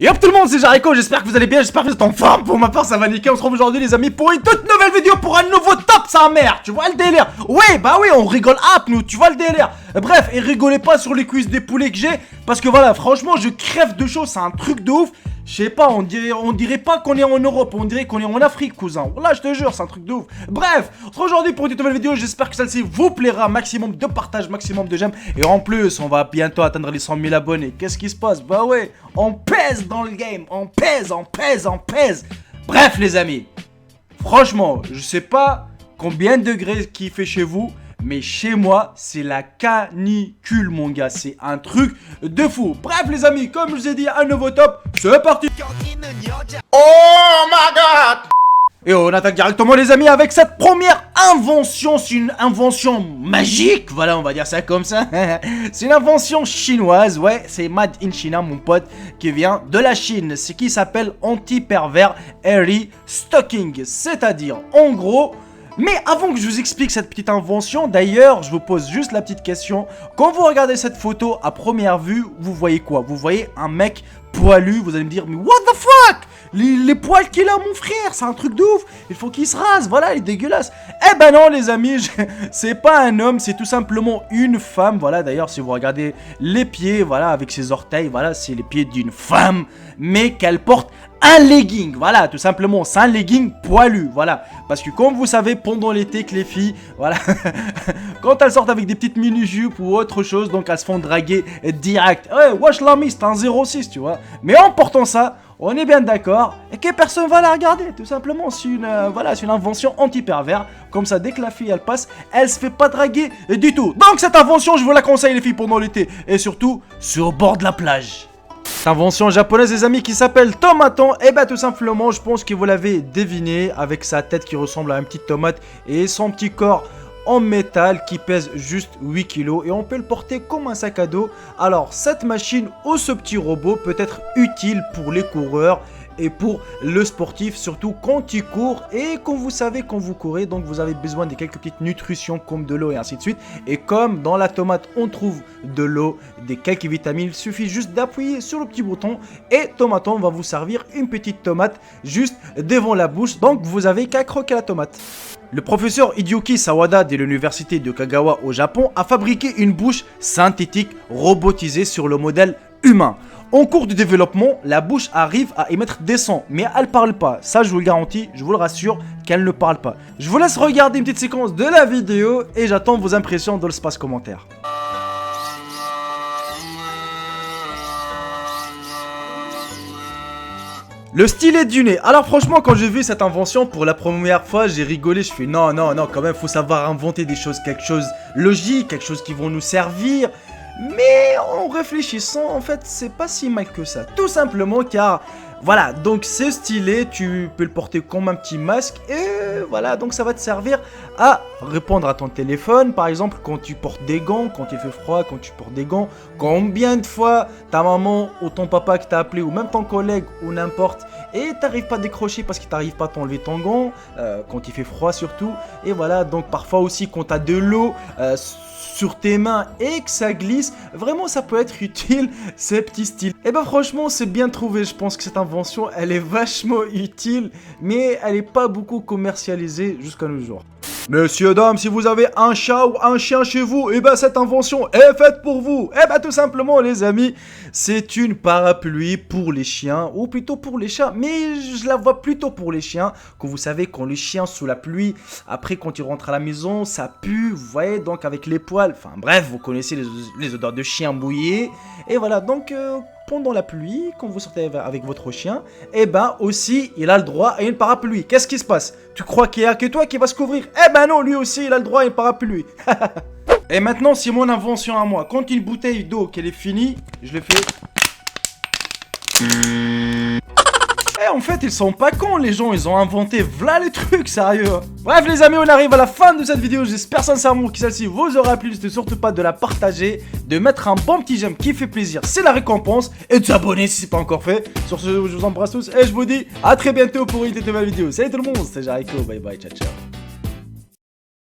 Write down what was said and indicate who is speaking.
Speaker 1: Yop tout le monde, c'est Jericho, j'espère que vous allez bien, j'espère que vous êtes en forme. Pour ma part ça va nickel, on se retrouve aujourd'hui les amis pour une toute nouvelle vidéo, pour un nouveau top sa mère. Tu vois le délire? Oui, bah oui, on rigole hop nous, tu vois le délire. Bref, et rigolez pas sur les cuisses des poulets que j'ai, parce que voilà, franchement je crève de chaud, c'est un truc de ouf. Je sais pas, on dirait pas qu'on est en Europe, on dirait qu'on est en Afrique, cousin. Là, je te jure, c'est un truc de ouf. Bref, on se retrouve aujourd'hui pour une toute nouvelle vidéo. J'espère que celle-ci vous plaira. Maximum de partage, maximum de j'aime. Et en plus, on va bientôt atteindre les 100 000 abonnés. Qu'est-ce qui se passe? Bah ouais, on pèse dans le game. On pèse. Bref, les amis, franchement, je sais pas combien de degrés qu'il fait chez vous, mais chez moi, c'est la canicule, mon gars. C'est un truc de fou. Bref, les amis, comme je vous ai dit, un nouveau top. C'est parti. Oh my god. Et on attaque directement, les amis, avec cette première invention. C'est une invention magique. Voilà, on va dire ça comme ça. C'est une invention chinoise. Ouais, c'est made in China, mon pote, qui vient de la Chine. C'est qui s'appelle Anti-Pervers Airy Stocking. C'est-à-dire, en gros... Mais avant que je vous explique cette petite invention, d'ailleurs, je vous pose juste la petite question. Quand vous regardez cette photo à première vue, vous voyez quoi? Vous voyez un mec poilu, vous allez me dire, mais what the fuck? Les poils qu'il a, mon frère, c'est un truc de ouf. Il faut qu'il se rase, voilà, il est dégueulasse. Eh ben non, les amis, c'est pas un homme, c'est tout simplement une femme. Voilà, d'ailleurs, si vous regardez les pieds, voilà, avec ses orteils, voilà, c'est les pieds d'une femme, mais qu'elle porte un legging, voilà, tout simplement, c'est un legging poilu, voilà, parce que comme vous savez, pendant l'été que les filles, voilà, quand elles sortent avec des petites mini-jupes ou autre chose, donc elles se font draguer direct. Ouais, wesh l'ami, c'est un 06, tu vois, mais en portant ça, on est bien d'accord, et que personne va la regarder, tout simplement, c'est une, voilà, c'est une invention anti-pervers, comme ça, dès que la fille, elle passe, elle se fait pas draguer du tout. Donc cette invention, je vous la conseille les filles pendant l'été, et surtout, sur le bord de la plage. Invention japonaise, les amis, qui s'appelle Tomaton. Et bah tout simplement, je pense que vous l'avez deviné, avec sa tête qui ressemble à une petite tomate et son petit corps en métal qui pèse juste 8 kg et on peut le porter comme un sac à dos. Alors cette machine ou ce petit robot peut être utile pour les coureurs et pour le sportif, surtout quand il court et quand vous savez quand vous courez, donc vous avez besoin de quelques petites nutritions comme de l'eau et ainsi de suite. Et comme dans la tomate on trouve de l'eau, des quelques vitamines, il suffit juste d'appuyer sur le petit bouton et Tomaton va vous servir une petite tomate juste devant la bouche, donc vous avez qu'à croquer la tomate. Le professeur Hideyuki Sawada de l'université de Kagawa au Japon a fabriqué une bouche synthétique robotisée sur le modèle humain. En cours de développement, la bouche arrive à émettre des sons, mais elle parle pas. Ça, je vous le garantis, je vous le rassure, qu'elle ne parle pas. Je vous laisse regarder une petite séquence de la vidéo et j'attends vos impressions dans l'espace commentaire. Le stylet du nez. Alors franchement, quand j'ai vu cette invention pour la première fois, j'ai rigolé. Je fais non, quand même, faut savoir inventer des choses, quelque chose logique, quelque chose qui vont nous servir. Mais en réfléchissant, en fait, c'est pas si mal que ça. Tout simplement car, voilà, donc ce stylet, tu peux le porter comme un petit masque. Et voilà, donc ça va te servir à répondre à ton téléphone. Par exemple, quand tu portes des gants, quand il fait froid, quand tu portes des gants. Combien de fois ta maman ou ton papa qui t'a appelé, ou même ton collègue, ou n'importe, et t'arrives pas à décrocher parce qu'il t'arrive pas à t'enlever ton gant, quand il fait froid surtout. Et voilà, donc parfois aussi quand t'as de l'eau sur tes mains et que ça glisse, vraiment ça peut être utile ces petits styles. Et ben franchement c'est bien trouvé, je pense que cette invention elle est vachement utile, mais elle est pas beaucoup commercialisée jusqu'à nos jours. Messieurs, dames, si vous avez un chat ou un chien chez vous, et ben cette invention est faite pour vous. Et ben tout simplement les amis, c'est une parapluie pour les chiens, ou plutôt pour les chats, mais je la vois plutôt pour les chiens. Quand vous savez, quand les chiens sous la pluie, après quand ils rentrent à la maison, ça pue, vous voyez, donc avec les poils, enfin bref, vous connaissez les odeurs de chien mouillé. Et voilà, donc pendant la pluie, quand vous sortez avec votre chien, et ben aussi, il a le droit à une parapluie. Qu'est-ce qui se passe? Tu crois qu'il n'y a que toi qui va se couvrir? Eh ben non, lui aussi, il a le droit à une parapluie. Et maintenant, c'est mon invention à moi. Quand une bouteille d'eau qu'elle est finie, je le fais. Ouais, en fait, ils sont pas cons, les gens, ils ont inventé v'là les trucs, sérieux. Bref, les amis, on arrive à la fin de cette vidéo. J'espère sincèrement que celle-ci vous aura plu. N'hésitez surtout pas de la partager, de mettre un bon petit j'aime qui fait plaisir, c'est la récompense, et de s'abonner si c'est pas encore fait. Sur ce, je vous embrasse tous et je vous dis à très bientôt pour une nouvelle vidéo. Salut tout le monde, c'est Jericho, bye bye, ciao ciao.